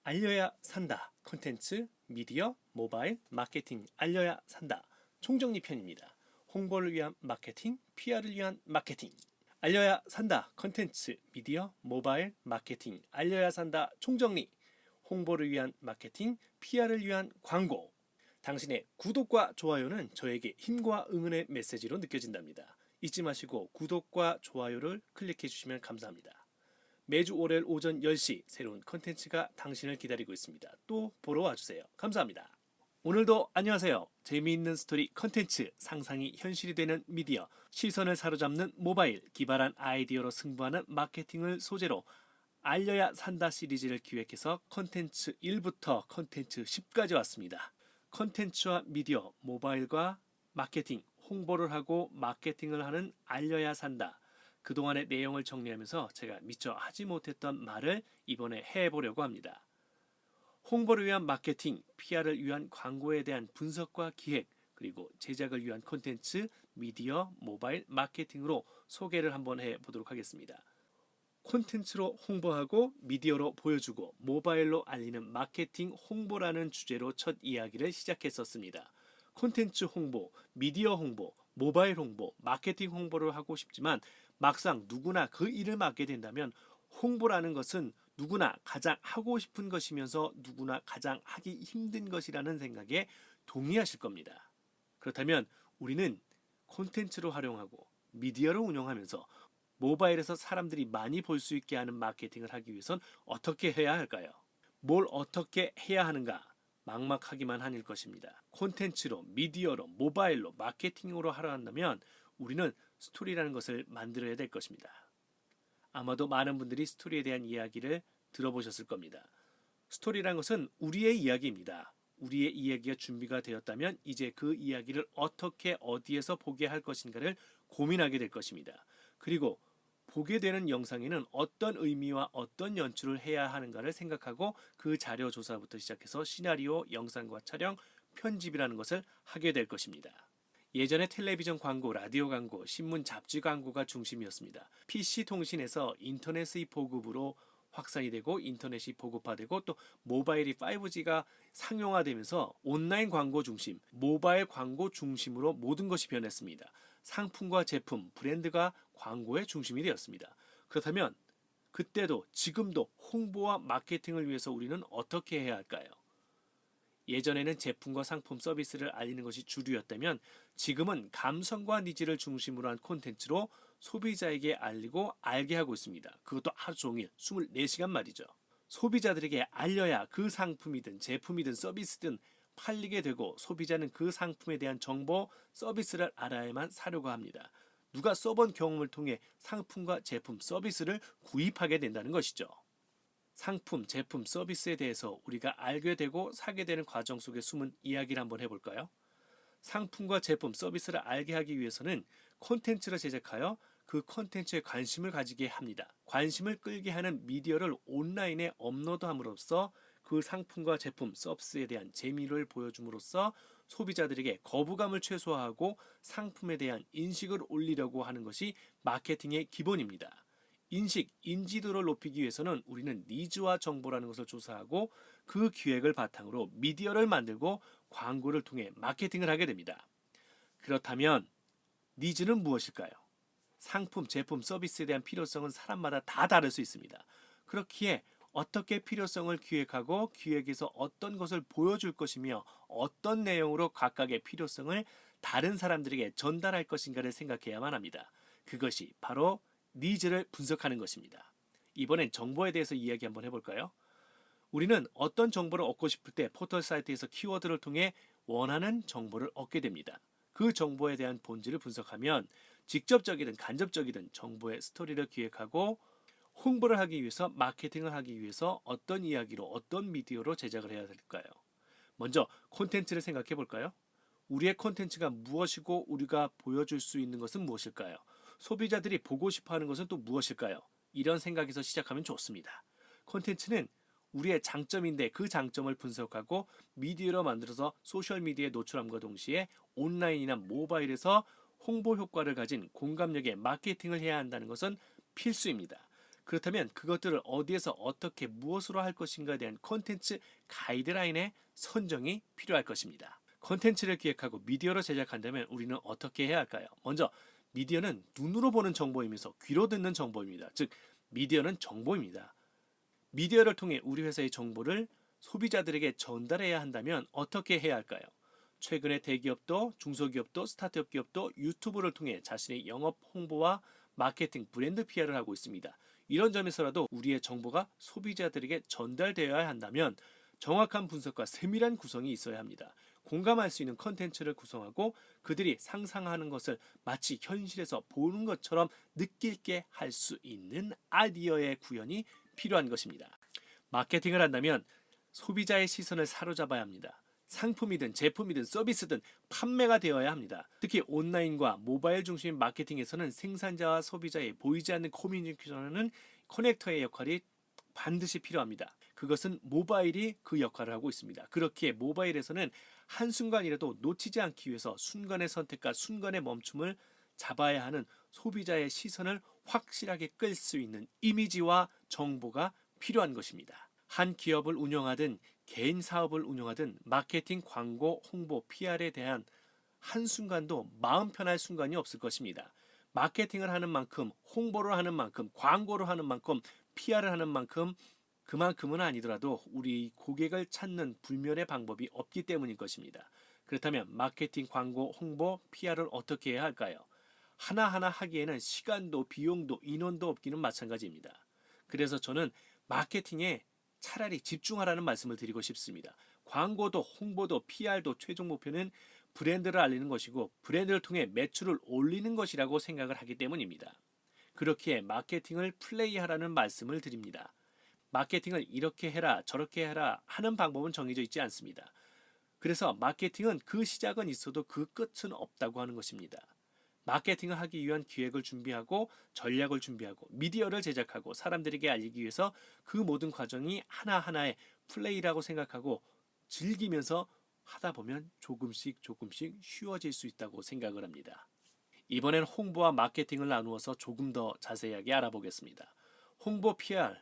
알려야 산다. 콘텐츠, 미디어, 모바일, 마케팅 알려야 산다. 총정리 편입니다. 홍보를 위한 마케팅, PR을 위한 마케팅. 알려야 산다. 콘텐츠, 미디어, 모바일, 마케팅 알려야 산다. 총정리. 홍보를 위한 마케팅, PR을 위한 광고. 당신의 구독과 좋아요는 저에게 힘과 응원의 메시지로 느껴진답니다. 잊지 마시고 구독과 좋아요를 클릭해 주시면 감사합니다. 매주 월요일 오전 10시 새로운 컨텐츠가 당신을 기다리고 있습니다. 또 보러 와주세요. 감사합니다. 오늘도 안녕하세요. 재미있는 스토리 컨텐츠, 상상이 현실이 되는 미디어, 시선을 사로잡는 모바일, 기발한 아이디어로 승부하는 마케팅을 소재로 알려야 산다 시리즈를 기획해서 컨텐츠 1부터 컨텐츠 10까지 왔습니다. 컨텐츠와 미디어, 모바일과 마케팅, 홍보를 하고 마케팅을 하는 알려야 산다. 그동안의 내용을 정리하면서 제가 미처 하지 못했던 말을 이번에 해보려고 합니다. 홍보를 위한 마케팅, PR을 위한 광고에 대한 분석과 기획, 그리고 제작을 위한 콘텐츠, 미디어, 모바일, 마케팅으로 소개를 한번 해보도록 하겠습니다. 콘텐츠로 홍보하고 미디어로 보여주고 모바일로 알리는 마케팅 홍보라는 주제로 첫 이야기를 시작했었습니다. 콘텐츠 홍보, 미디어 홍보, 모바일 홍보, 마케팅 홍보를 하고 싶지만 막상 누구나 그 일을 맡게 된다면 홍보라는 것은 누구나 가장 하고 싶은 것이면서 누구나 가장 하기 힘든 것이라는 생각에 동의하실 겁니다. 그렇다면 우리는 콘텐츠로 활용하고 미디어를 운영하면서 모바일에서 사람들이 많이 볼 수 있게 하는 마케팅을 하기 위해선 어떻게 해야 할까요? 뭘 어떻게 해야 하는가? 막막하기만 한일 것입니다. 콘텐츠로, 미디어로, 모바일로, 마케팅으로 하려 한다면 우리는 스토리라는 것을 만들어야 될 것입니다. 아마도 많은 분들이 스토리에 대한 이야기를 들어보셨을 겁니다. 스토리라는 것은 우리의 이야기입니다. 우리의 이야기가 준비가 되었다면 이제 그 이야기를 어떻게 어디에서 보게 할 것인가를 고민하게 될 것입니다. 그리고 보게 되는 영상에는 어떤 의미와 어떤 연출을 해야 하는가를 생각하고 그 자료 조사부터 시작해서 시나리오, 영상과 촬영, 편집이라는 것을 하게 될 것입니다. 예전에 텔레비전 광고, 라디오 광고, 신문, 잡지 광고가 중심이었습니다. PC통신에서 인터넷의 보급으로 확산이 되고 인터넷이 보급화되고 또 모바일이 5G가 상용화되면서 온라인 광고 중심, 모바일 광고 중심으로 모든 것이 변했습니다. 상품과 제품, 브랜드가 광고의 중심이 되었습니다. 그렇다면 그때도 지금도 홍보와 마케팅을 위해서 우리는 어떻게 해야 할까요? 예전에는 제품과 상품 서비스를 알리는 것이 주류였다면 지금은 감성과 니즈를 중심으로 한 콘텐츠로 소비자에게 알리고 알게 하고 있습니다. 그것도 하루 종일 24시간 말이죠. 소비자들에게 알려야 그 상품이든 제품이든 서비스든 팔리게 되고 소비자는 그 상품에 대한 정보, 서비스를 알아야만 사려고 합니다. 누가 써본 경험을 통해 상품과 제품, 서비스를 구입하게 된다는 것이죠. 상품, 제품, 서비스에 대해서 우리가 알게 되고 사게 되는 과정 속에 숨은 이야기를 한번 해볼까요? 상품과 제품, 서비스를 알게 하기 위해서는 콘텐츠를 제작하여 그 콘텐츠에 관심을 가지게 합니다. 관심을 끌게 하는 미디어를 온라인에 업로드함으로써 그 상품과 제품, 서비스에 대한 재미를 보여줌으로써 소비자들에게 거부감을 최소화하고 상품에 대한 인식을 올리려고 하는 것이 마케팅의 기본입니다. 인식, 인지도를 높이기 위해서는 우리는 니즈와 정보라는 것을 조사하고 그 기획을 바탕으로 미디어를 만들고 광고를 통해 마케팅을 하게 됩니다. 그렇다면 니즈는 무엇일까요? 상품, 제품, 서비스에 대한 필요성은 사람마다 다 다를 수 있습니다. 그렇기에 어떻게 필요성을 기획하고 기획에서 어떤 것을 보여줄 것이며 어떤 내용으로 각각의 필요성을 다른 사람들에게 전달할 것인가를 생각해야만 합니다. 그것이 바로 니즈를 분석하는 것입니다. 이번엔 정보에 대해서 이야기 한번 해볼까요? 우리는 어떤 정보를 얻고 싶을 때 포털 사이트에서 키워드를 통해 원하는 정보를 얻게 됩니다. 그 정보에 대한 본질을 분석하면 직접적이든 간접적이든 정보의 스토리를 기획하고 홍보를 하기 위해서 마케팅을 하기 위해서 어떤 이야기로 어떤 미디어로 제작을 해야 될까요? 먼저 콘텐츠를 생각해 볼까요? 우리의 콘텐츠가 무엇이고 우리가 보여줄 수 있는 것은 무엇일까요? 소비자들이 보고 싶어하는 것은 또 무엇일까요? 이런 생각에서 시작하면 좋습니다. 콘텐츠는 우리의 장점인데 그 장점을 분석하고 미디어로 만들어서 소셜미디어에 노출함과 동시에 온라인이나 모바일에서 홍보 효과를 가진 공감력의 마케팅을 해야 한다는 것은 필수입니다. 그렇다면 그것들을 어디에서 어떻게 무엇으로 할 것인가에 대한 콘텐츠 가이드라인의 선정이 필요할 것입니다. 콘텐츠를 기획하고 미디어로 제작한다면 우리는 어떻게 해야 할까요? 먼저 미디어는 눈으로 보는 정보이면서 귀로 듣는 정보입니다. 즉 미디어는 정보입니다. 미디어를 통해 우리 회사의 정보를 소비자들에게 전달해야 한다면 어떻게 해야 할까요? 최근에 대기업도 중소기업도 스타트업 기업도 유튜브를 통해 자신의 영업 홍보와 마케팅, 브랜드 PR을 하고 있습니다. 이런 점에서라도 우리의 정보가 소비자들에게 전달되어야 한다면 정확한 분석과 세밀한 구성이 있어야 합니다. 공감할 수 있는 컨텐츠를 구성하고 그들이 상상하는 것을 마치 현실에서 보는 것처럼 느낄게 할 수 있는 아이디어의 구현이 필요한 것입니다. 마케팅을 한다면 소비자의 시선을 사로잡아야 합니다. 상품이든 제품이든 서비스든 판매가 되어야 합니다. 특히 온라인과 모바일 중심 마케팅에서는 생산자와 소비자의 보이지 않는 커뮤니케이션은 커넥터의 역할이 반드시 필요합니다. 그것은 모바일이 그 역할을 하고 있습니다. 그렇기에 모바일에서는 한순간이라도 놓치지 않기 위해서 순간의 선택과 순간의 멈춤을 잡아야 하는 소비자의 시선을 확실하게 끌 수 있는 이미지와 정보가 필요한 것입니다. 한 기업을 운영하든 개인 사업을 운영하든 마케팅, 광고, 홍보, PR에 대한 한순간도 마음 편할 순간이 없을 것입니다. 마케팅을 하는 만큼, 홍보를 하는 만큼, 광고를 하는 만큼, PR을 하는 만큼 그만큼은 아니더라도 우리 고객을 찾는 불면의 방법이 없기 때문일 것입니다. 그렇다면 마케팅, 광고, 홍보, PR을 어떻게 해야 할까요? 하나하나 하기에는 시간도 비용도 인원도 없기는 마찬가지입니다. 그래서 저는 마케팅에 차라리 집중하라는 말씀을 드리고 싶습니다. 광고도 홍보도 PR도 최종 목표는 브랜드를 알리는 것이고 브랜드를 통해 매출을 올리는 것이라고 생각을 하기 때문입니다. 그렇기에 마케팅을 플레이하라는 말씀을 드립니다. 마케팅을 이렇게 해라 저렇게 해라 하는 방법은 정해져 있지 않습니다. 그래서 마케팅은 그 시작은 있어도 그 끝은 없다고 하는 것입니다. 마케팅을 하기 위한 기획을 준비하고 전략을 준비하고 미디어를 제작하고 사람들에게 알리기 위해서 그 모든 과정이 하나하나의 플레이라고 생각하고 즐기면서 하다 보면 조금씩 쉬워질 수 있다고 생각을 합니다. 이번엔 홍보와 마케팅을 나누어서 조금 더 자세하게 알아보겠습니다. 홍보 PR,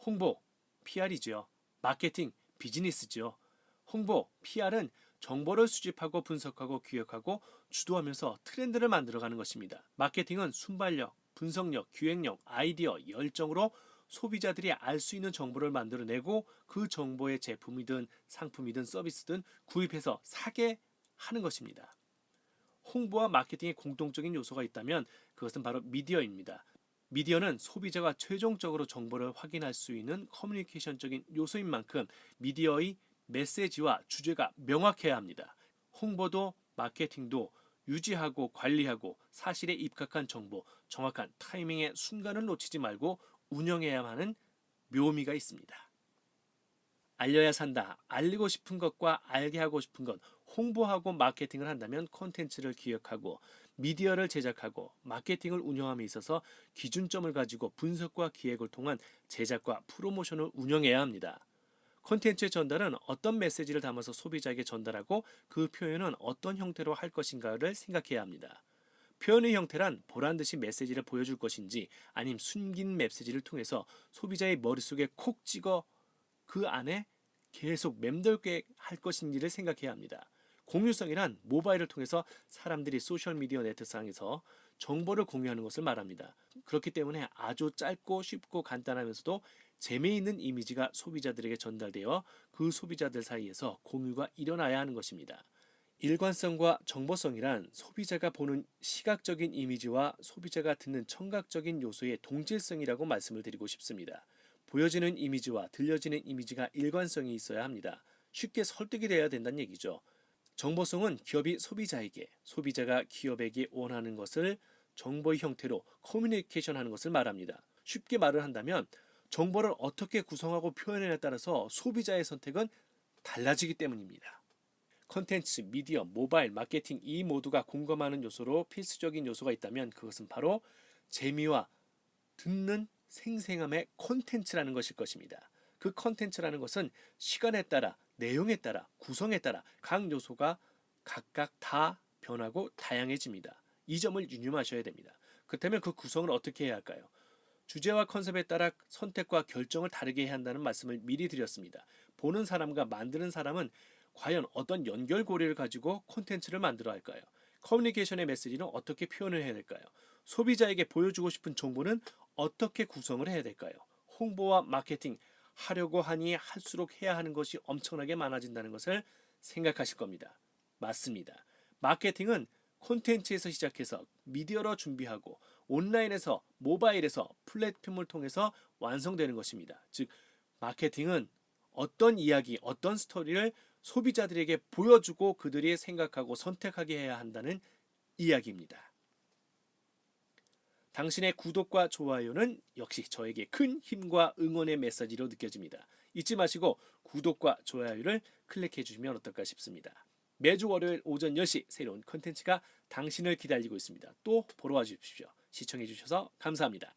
홍보 PR이죠. 마케팅 비즈니스죠. 홍보 PR은 정보를 수집하고 분석하고 기획하고 주도하면서 트렌드를 만들어가는 것입니다. 마케팅은 순발력, 분석력, 기획력, 아이디어, 열정으로 소비자들이 알 수 있는 정보를 만들어내고 그 정보의 제품이든 상품이든 서비스든 구입해서 사게 하는 것입니다. 홍보와 마케팅에 공통적인 요소가 있다면 그것은 바로 미디어입니다. 미디어는 소비자가 최종적으로 정보를 확인할 수 있는 커뮤니케이션적인 요소인 만큼 미디어의 메시지와 주제가 명확해야 합니다. 홍보도 마케팅도 유지하고 관리하고 사실에 입각한 정보, 정확한 타이밍의 순간을 놓치지 말고 운영해야 하는 묘미가 있습니다. 알려야 산다. 알리고 싶은 것과 알게 하고 싶은 것, 홍보하고 마케팅을 한다면 콘텐츠를 기획하고 미디어를 제작하고 마케팅을 운영함에 있어서 기준점을 가지고 분석과 기획을 통한 제작과 프로모션을 운영해야 합니다. 콘텐츠의 전달은 어떤 메시지를 담아서 소비자에게 전달하고 그 표현은 어떤 형태로 할 것인가를 생각해야 합니다. 표현의 형태란 보란듯이 메시지를 보여줄 것인지 아님 숨긴 메시지를 통해서 소비자의 머릿속에 콕 찍어 그 안에 계속 맴돌게 할 것인지를 생각해야 합니다. 공유성이란 모바일을 통해서 사람들이 소셜미디어 네트상에서 정보를 공유하는 것을 말합니다. 그렇기 때문에 아주 짧고 쉽고 간단하면서도 재미있는 이미지가 소비자들에게 전달되어 그 소비자들 사이에서 공유가 일어나야 하는 것입니다. 일관성과 정보성이란 소비자가 보는 시각적인 이미지와 소비자가 듣는 청각적인 요소의 동질성이라고 말씀을 드리고 싶습니다. 보여지는 이미지와 들려지는 이미지가 일관성이 있어야 합니다. 쉽게 설득이 돼야 된다는 얘기죠. 정보성은 기업이 소비자에게, 소비자가 기업에게 원하는 것을 정보의 형태로 커뮤니케이션 하는 것을 말합니다. 쉽게 말을 한다면 정보를 어떻게 구성하고 표현하냐에 따라서 소비자의 선택은 달라지기 때문입니다. 컨텐츠, 미디어, 모바일, 마케팅 이 모두가 공감하는 요소로 필수적인 요소가 있다면 그것은 바로 재미와 듣는 생생함의 콘텐츠라는 것일 것입니다. 그 콘텐츠라는 것은 시간에 따라, 내용에 따라, 구성에 따라 각 요소가 각각 다 변하고 다양해집니다. 이 점을 유념하셔야 됩니다. 그렇다면 그 구성을 어떻게 해야 할까요? 주제와 컨셉에 따라 선택과 결정을 다르게 해야 한다는 말씀을 미리 드렸습니다. 보는 사람과 만드는 사람은 과연 어떤 연결고리를 가지고 콘텐츠를 만들어 할까요? 커뮤니케이션의 메시지는 어떻게 표현을 해야 될까요? 소비자에게 보여주고 싶은 정보는 어떻게 구성을 해야 될까요? 홍보와 마케팅 하려고 하니 할수록 해야 하는 것이 엄청나게 많아진다는 것을 생각하실 겁니다. 맞습니다. 마케팅은 콘텐츠에서 시작해서 미디어로 준비하고 온라인에서 모바일에서 플랫폼을 통해서 완성되는 것입니다. 즉 마케팅은 어떤 이야기, 어떤 스토리를 소비자들에게 보여주고 그들이 생각하고 선택하게 해야 한다는 이야기입니다. 당신의 구독과 좋아요는 역시 저에게 큰 힘과 응원의 메시지로 느껴집니다. 잊지 마시고 구독과 좋아요를 클릭해 주시면 어떨까 싶습니다. 매주 월요일 오전 10시 새로운 콘텐츠가 당신을 기다리고 있습니다. 또 보러 와 주십시오. 시청해 주셔서 감사합니다.